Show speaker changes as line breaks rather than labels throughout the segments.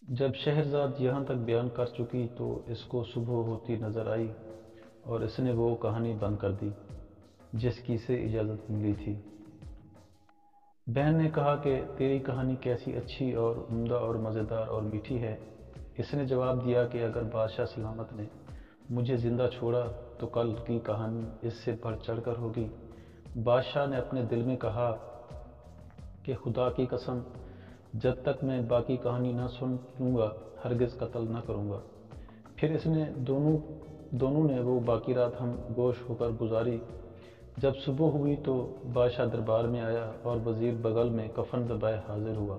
جب شہرزاد یہاں تک بیان کر چکی تو اس کو صبح ہوتی نظر آئی اور اس نے وہ کہانی بند کر دی جس کی سے اجازت ملی تھی۔ بہن نے کہا کہ تیری کہانی کیسی اچھی اور عمدہ اور مزیدار اور میٹھی ہے۔ اس نے جواب دیا کہ اگر بادشاہ سلامت نے مجھے زندہ چھوڑا تو کل کی کہانی اس سے بڑھ چڑھ کر ہوگی۔ بادشاہ نے اپنے دل میں کہا کہ خدا کی قسم، جب تک میں باقی کہانی نہ سن لوں گا ہرگز قتل نہ کروں گا۔ پھر اس نے دونوں نے وہ باقی رات ہم گوش ہو کر گزاری۔ جب صبح ہوئی تو بادشاہ دربار میں آیا اور وزیر بغل میں کفن دبائے حاضر ہوا۔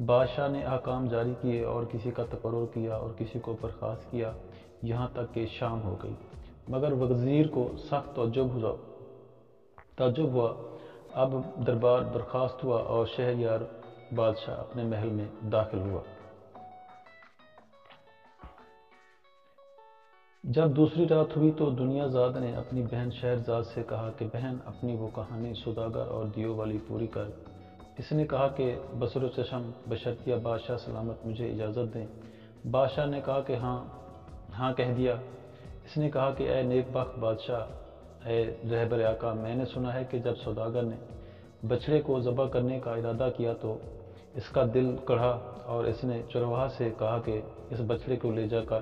بادشاہ نے احکام جاری کیے اور کسی کا تقرر کیا اور کسی کو برخاست کیا، یہاں تک کہ شام ہو گئی، مگر وزیر کو سخت تعجب ہوا۔ اب دربار برخاست ہوا اور شہریار بادشاہ اپنے محل میں داخل ہوا۔ جب دوسری رات ہوئی تو دنیا زاد نے اپنی بہن شہرزاد سے کہا کہ بہن، اپنی وہ کہانی سوداگر اور دیو والی پوری کر۔ اس نے کہا کہ بصر و چشم، بشرطیہ بادشاہ سلامت مجھے اجازت دیں۔ بادشاہ نے کہا کہ ہاں کہہ دیا۔ اس نے کہا کہ اے نیک بخت بادشاہ، اے رہبر آقا، میں نے سنا ہے کہ جب سوداگر نے بچڑے کو ذبح کرنے کا ارادہ کیا تو اس کا دل کڑھا اور اس نے چرواہا سے کہا کہ اس بچڑے کو لے جا کر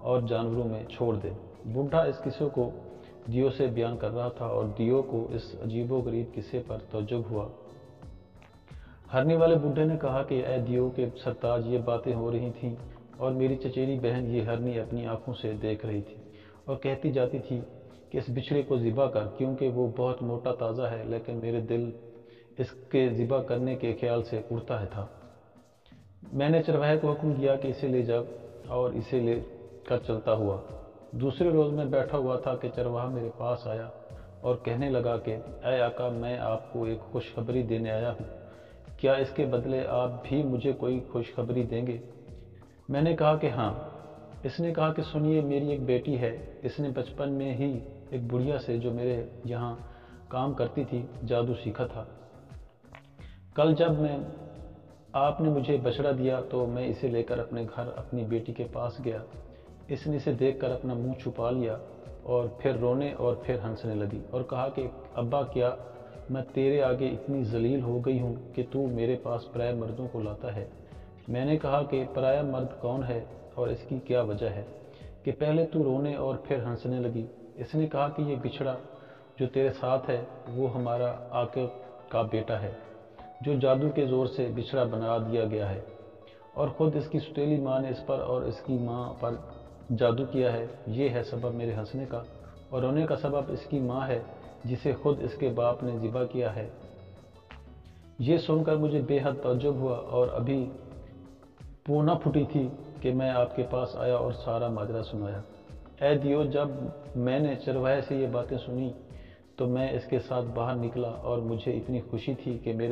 اور جانوروں میں چھوڑ دے۔ بوڑھا اس قصے کو دیو سے بیان کر رہا تھا اور دیو کو اس عجیب و غریب قصے پر تعجب ہوا۔ ہرنی والے بوڑھے نے کہا کہ اے دیو کے سرتاج، یہ باتیں ہو رہی تھیں اور میری چچیری بہن یہ ہرنی اپنی آنکھوں سے دیکھ رہی تھی اور کہتی جاتی تھی کہ اس بچھڑے کو ذبح کر، کیونکہ وہ بہت موٹا تازہ ہے، لیکن میرے دل اس کے ذبح کرنے کے خیال سے اڑتا تھا۔ میں نے چرواہے کو حکم دیا کہ اسے لے جا اور اسے لے کر چلتا ہوا۔ دوسرے روز میں بیٹھا ہوا تھا کہ چرواہا میرے پاس آیا اور کہنے لگا کہ اے آقا، میں آپ کو ایک خوشخبری دینے آیا ہوں، کیا اس کے بدلے آپ بھی مجھے کوئی خوشخبری دیں گے؟ میں نے کہا کہ ہاں۔ اس نے کہا کہ سنیے، میری ایک بیٹی ہے، اس نے بچپن میں ہی ایک بڑھیا سے جو میرے یہاں کام کرتی تھی جادو سیکھا تھا۔ کل جب آپ نے مجھے بچڑا دیا تو میں اسے لے کر اپنے گھر اپنی بیٹی کے پاس گیا۔ اس نے اسے دیکھ کر اپنا منہ چھپا لیا اور پھر رونے اور پھر ہنسنے لگی اور کہا کہ ابا، کیا میں تیرے آگے اتنی ذلیل ہو گئی ہوں کہ تو میرے پاس پرائے مردوں کو لاتا ہے؟ میں نے کہا کہ پرایا مرد کون ہے اور اس کی کیا وجہ ہے کہ پہلے تو رونے اور پھر ہنسنے لگی؟ اس نے کہا کہ یہ بچھڑا جو تیرے ساتھ ہے وہ ہمارا عاقب کا بیٹا ہے، جو جادو کے زور سے بچھڑا بنا دیا گیا ہے، اور خود اس کی سوتیلی ماں نے اس پر اور اس کی ماں پر جادو کیا ہے۔ یہ ہے سبب میرے ہنسنے کا، اور رونے کا سبب اس کی ماں ہے جسے خود اس کے باپ نے ذبح کیا ہے۔ یہ سن کر مجھے بے حد تعجب ہوا اور ابھی پونا پھٹی تھی کہ میں آپ کے پاس آیا اور سارا ماجرا سنایا۔ اے دیو، جب میں نے چرواہے سے یہ باتیں سنی تو میں اس کے ساتھ باہر نکلا اور مجھے اتنی خوشی تھی کہ میں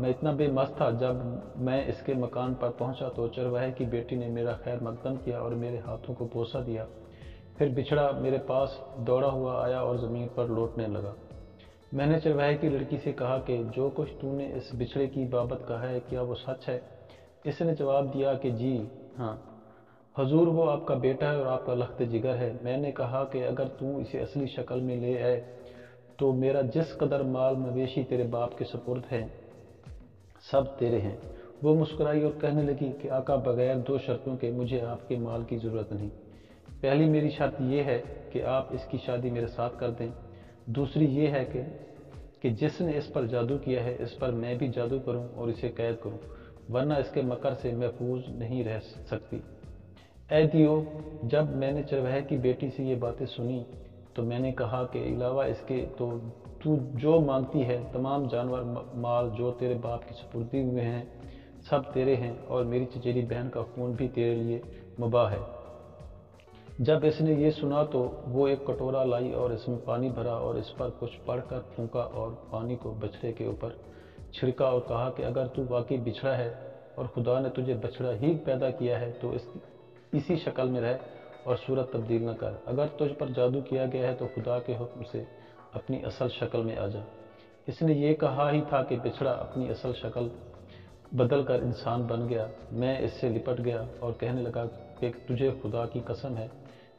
اتنا بے مست تھا۔ جب میں اس کے مکان پر پہنچا تو چرواہے کی بیٹی نے میرا خیر مقدم کیا اور میرے ہاتھوں کو بوسہ دیا۔ پھر بچھڑا میرے پاس دوڑا ہوا آیا اور زمین پر لوٹنے لگا۔ میں نے چرواہے کی لڑکی سے کہا کہ جو کچھ تو نے اس بچھڑے کی بابت کہا ہے کیا وہ سچ ہے؟ اس نے جواب دیا کہ جی ہاں حضور، وہ آپ کا بیٹا ہے اور آپ کا لخت جگر ہے۔ میں نے کہا کہ اگر تو اسے اصلی شکل میں لے آئے تو میرا جس قدر مال مویشی تیرے باپ کے سپرد ہیں سب تیرے ہیں۔ وہ مسکرائی اور کہنے لگی کہ آقا، بغیر دو شرطوں کے مجھے آپ کے مال کی ضرورت نہیں۔ پہلی میری شرط یہ ہے کہ آپ اس کی شادی میرے ساتھ کر دیں۔ دوسری یہ ہے کہ جس نے اس پر جادو کیا ہے اس پر میں بھی جادو کروں اور اسے قید کروں، ورنہ اس کے مکر سے محفوظ نہیں رہ سکتی۔ اے دیو، جب میں نے چرواہے کی بیٹی سے یہ باتیں سنی تو میں نے کہا کہ علاوہ اس کے تو جو مانگتی ہے تمام جانور مال جو تیرے باپ کی سپردی ہوئے ہیں سب تیرے ہیں، اور میری چچیری بہن کا خون بھی تیرے لیے مباح ہے۔ جب اس نے یہ سنا تو وہ ایک کٹورا لائی اور اس میں پانی بھرا اور اس پر کچھ پڑھ کر پھونکا اور پانی کو بچھڑے کے اوپر چھڑکا اور کہا کہ اگر تو واقعی بچھڑا ہے اور خدا نے تجھے بچھڑا ہی پیدا کیا ہے تو اسی شکل میں رہ اور صورت تبدیل نہ کر، اگر تجھ پر جادو کیا گیا ہے تو خدا کے حکم سے اپنی اصل شکل میں آ جا۔ اس نے یہ کہا ہی تھا کہ بچھڑا اپنی اصل شکل بدل کر انسان بن گیا۔ میں اس سے لپٹ گیا اور کہنے لگا کہ تجھے خدا کی قسم ہے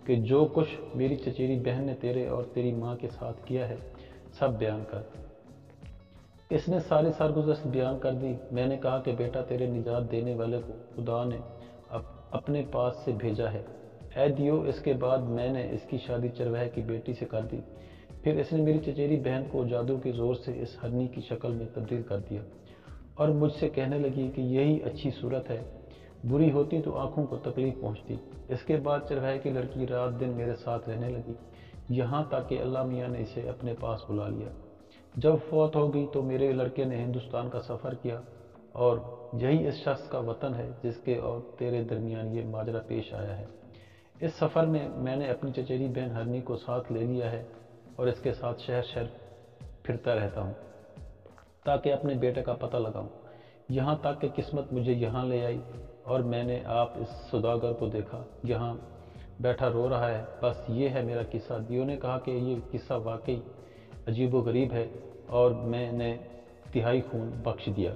کہ جو کچھ میری چچیری بہن نے تیرے اور تیری ماں کے ساتھ کیا ہے سب بیان کر۔ اس نے ساری سرگزشت بیان کر دی۔ میں نے کہا کہ بیٹا، تیرے نجات دینے والے کو خدا نے اپنے پاس سے بھیجا ہے۔ اے دیو، اس کے بعد میں نے اس کی شادی چرواہے کی بیٹی سے کر دی۔ پھر اس نے میری چچیری بہن کو جادو کے زور سے اس ہرنی کی شکل میں تبدیل کر دیا اور مجھ سے کہنے لگی کہ یہی اچھی صورت ہے، بری ہوتی تو آنکھوں کو تکلیف پہنچتی۔ اس کے بعد چرواہے کی لڑکی رات دن میرے ساتھ رہنے لگی، یہاں تک کہ اللہ میاں نے اسے اپنے پاس بلا لیا۔ جب فوت ہو گئی تو میرے لڑکے نے ہندوستان کا سفر کیا اور یہی اس شخص کا وطن ہے جس کے اور تیرے درمیان یہ ماجرا پیش آیا ہے۔ اس سفر میں نے اپنی چچیری بہن ہرنی کو ساتھ لے لیا ہے اور اس کے ساتھ شہر شہر پھرتا رہتا ہوں تاکہ اپنے بیٹے کا پتہ لگاؤں، یہاں تک کہ قسمت مجھے یہاں لے آئی اور میں نے آپ اس سوداگر کو دیکھا یہاں بیٹھا رو رہا ہے۔ بس یہ ہے میرا قصہ۔ دیو نے کہا کہ یہ قصہ واقعی عجیب و غریب ہے اور میں نے تہائی خون بخش دیا۔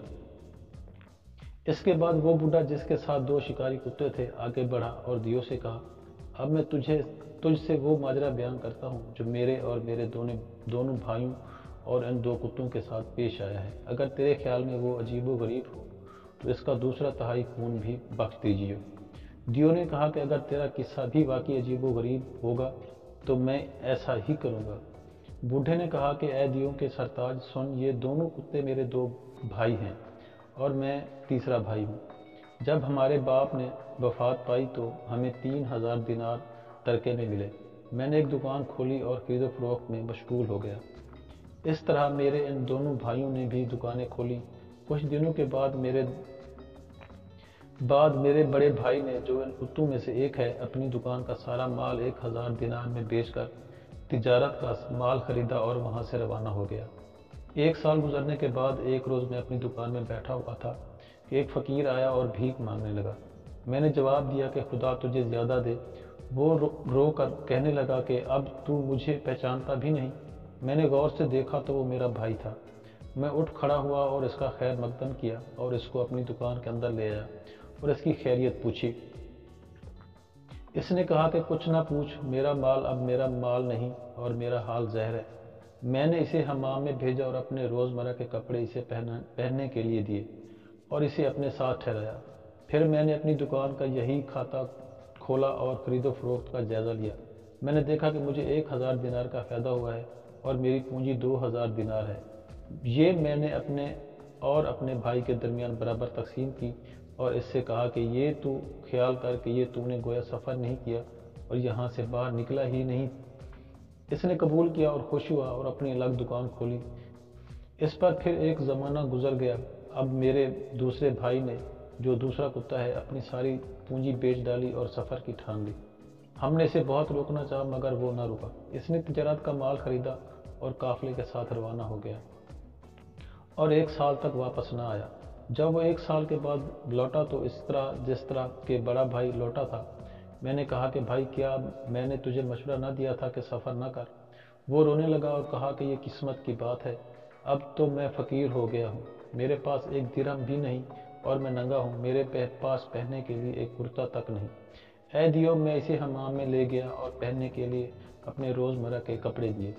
اس کے بعد وہ بوڑھا جس کے ساتھ 2 شکاری کتے تھے آگے بڑھا اور دیو سے کہا، اب میں تجھ سے وہ ماجرا بیان کرتا ہوں جو میرے اور میرے دونوں بھائیوں اور ان 2 کتوں کے ساتھ پیش آیا ہے۔ اگر تیرے خیال میں وہ عجیب و غریب ہو تو اس کا دوسرا تہائی خون بھی بخش دیجیے۔ دیو نے کہا کہ اگر تیرا قصہ بھی واقعی عجیب و غریب ہوگا تو میں ایسا ہی کروں گا۔ بوڑھے نے کہا کہ اے دیو کے سرتاج سن، یہ دونوں کتے میرے 2 بھائی ہیں اور میں تیسرا بھائی ہوں۔ جب ہمارے باپ نے وفات پائی تو ہمیں 3000 دینار ترکے میں ملے۔ میں نے ایک دکان کھولی اور خرید و فروخت میں مشغول ہو گیا۔ اس طرح میرے ان دونوں بھائیوں نے بھی دکانیں کھولیں۔ کچھ دنوں کے بعد میرے بڑے بھائی نے، جو ان کتوں میں سے ایک ہے، اپنی دکان کا سارا مال 1000 دینار میں بیچ کر تجارت کا مال خریدا اور وہاں سے روانہ ہو گیا۔ 1 سال گزرنے کے بعد ایک روز میں اپنی دکان میں بیٹھا ہوا تھا کہ ایک فقیر آیا اور بھیک مانگنے لگا۔ میں نے جواب دیا کہ خدا تجھے زیادہ دے۔ وہ رو کر کہنے لگا کہ اب تو مجھے پہچانتا بھی نہیں۔ میں نے غور سے دیکھا تو وہ میرا بھائی تھا۔ میں اٹھ کھڑا ہوا اور اس کا خیر مقدم کیا اور اس کو اپنی دکان کے اندر لے آیا اور اس کی خیریت پوچھی۔ اس نے کہا کہ کچھ نہ پوچھ، میرا مال اب میرا مال نہیں اور میرا حال زہر ہے۔ میں نے اسے حمام میں بھیجا اور اپنے روزمرہ کے کپڑے اسے پہننے کے لیے دیے اور اسے اپنے ساتھ ٹھہرایا۔ پھر میں نے اپنی دکان کا یہی کھاتا کھولا اور خرید و فروخت کا جائزہ لیا۔ میں نے دیکھا کہ مجھے 1000 دینار کا فائدہ ہوا ہے اور میری پونجی 2000 دینار ہے۔ یہ میں نے اپنے بھائی کے درمیان برابر تقسیم کی اور اس سے کہا کہ یہ تو خیال کر کہ یہ تو نے گویا سفر نہیں کیا اور یہاں سے باہر نکلا ہی نہیں۔ اس نے قبول کیا اور خوش ہوا اور اپنی الگ دکان کھولی۔ اس پر پھر ایک زمانہ گزر گیا۔ اب میرے دوسرے بھائی نے، جو دوسرا کتا ہے، اپنی ساری پونجی بیچ ڈالی اور سفر کی ٹھان لی۔ ہم نے اسے بہت روکنا چاہا مگر وہ نہ رکا۔ اس نے تجارت کا مال خریدا اور قافلے کے ساتھ روانہ ہو گیا اور 1 سال تک واپس نہ آیا۔ جب وہ 1 سال کے بعد لوٹا تو جس طرح کہ بڑا بھائی لوٹا تھا۔ میں نے کہا کہ بھائی، کیا میں نے تجھے مشورہ نہ دیا تھا کہ سفر نہ کر؟ وہ رونے لگا اور کہا کہ یہ قسمت کی بات ہے، اب تو میں فقیر ہو گیا ہوں، میرے پاس 1 درہم بھی نہیں اور میں ننگا ہوں، میرے پاس پہننے کے لیے ایک کرتا تک نہیں۔ اے دیو، میں اسے حمام میں لے گیا اور پہننے کے لیے اپنے روزمرہ کے کپڑے دیے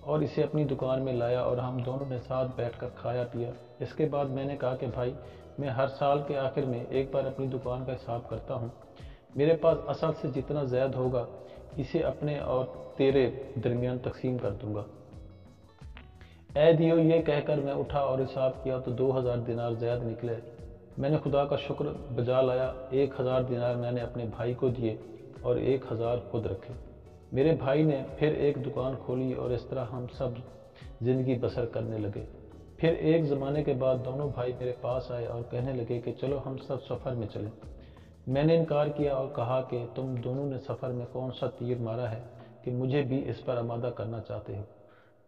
اور اسے اپنی دکان میں لایا اور ہم دونوں نے ساتھ بیٹھ کر کھایا پیا۔ اس کے بعد میں نے کہا کہ بھائی، میں ہر سال کے آخر میں ایک بار اپنی دکان کا حساب کرتا ہوں، میرے پاس اصل سے جتنا زائد ہوگا اسے اپنے اور تیرے درمیان تقسیم کر دوں گا۔ اے دیو، یہ کہہ کر میں اٹھا اور حساب کیا تو 2000 دینار زائد نکلے۔ میں نے خدا کا شکر بجا لایا۔ 1000 دینار میں نے اپنے بھائی کو دیے اور 1000 خود رکھے۔ میرے بھائی نے پھر ایک دکان کھولی اور اس طرح ہم سب زندگی بسر کرنے لگے۔ پھر ایک زمانے کے بعد دونوں بھائی میرے پاس آئے اور کہنے لگے کہ چلو ہم سب سفر میں چلیں۔ میں نے انکار کیا اور کہا کہ تم دونوں نے سفر میں کون سا تیر مارا ہے کہ مجھے بھی اس پر آمادہ کرنا چاہتے ہو؟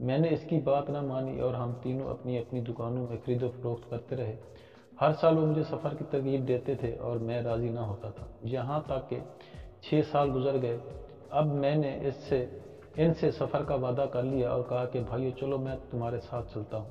میں نے اس کی بات نہ مانی اور ہم تینوں اپنی اپنی دکانوں میں خرید و فروخت کرتے رہے۔ ہر سال وہ مجھے سفر کی ترغیب دیتے تھے اور میں راضی نہ ہوتا تھا، یہاں تک کہ 6 سال گزر گئے۔ اب میں نے ان سے سفر کا وعدہ کر لیا اور کہا کہ بھائیو چلو میں تمہارے ساتھ چلتا ہوں،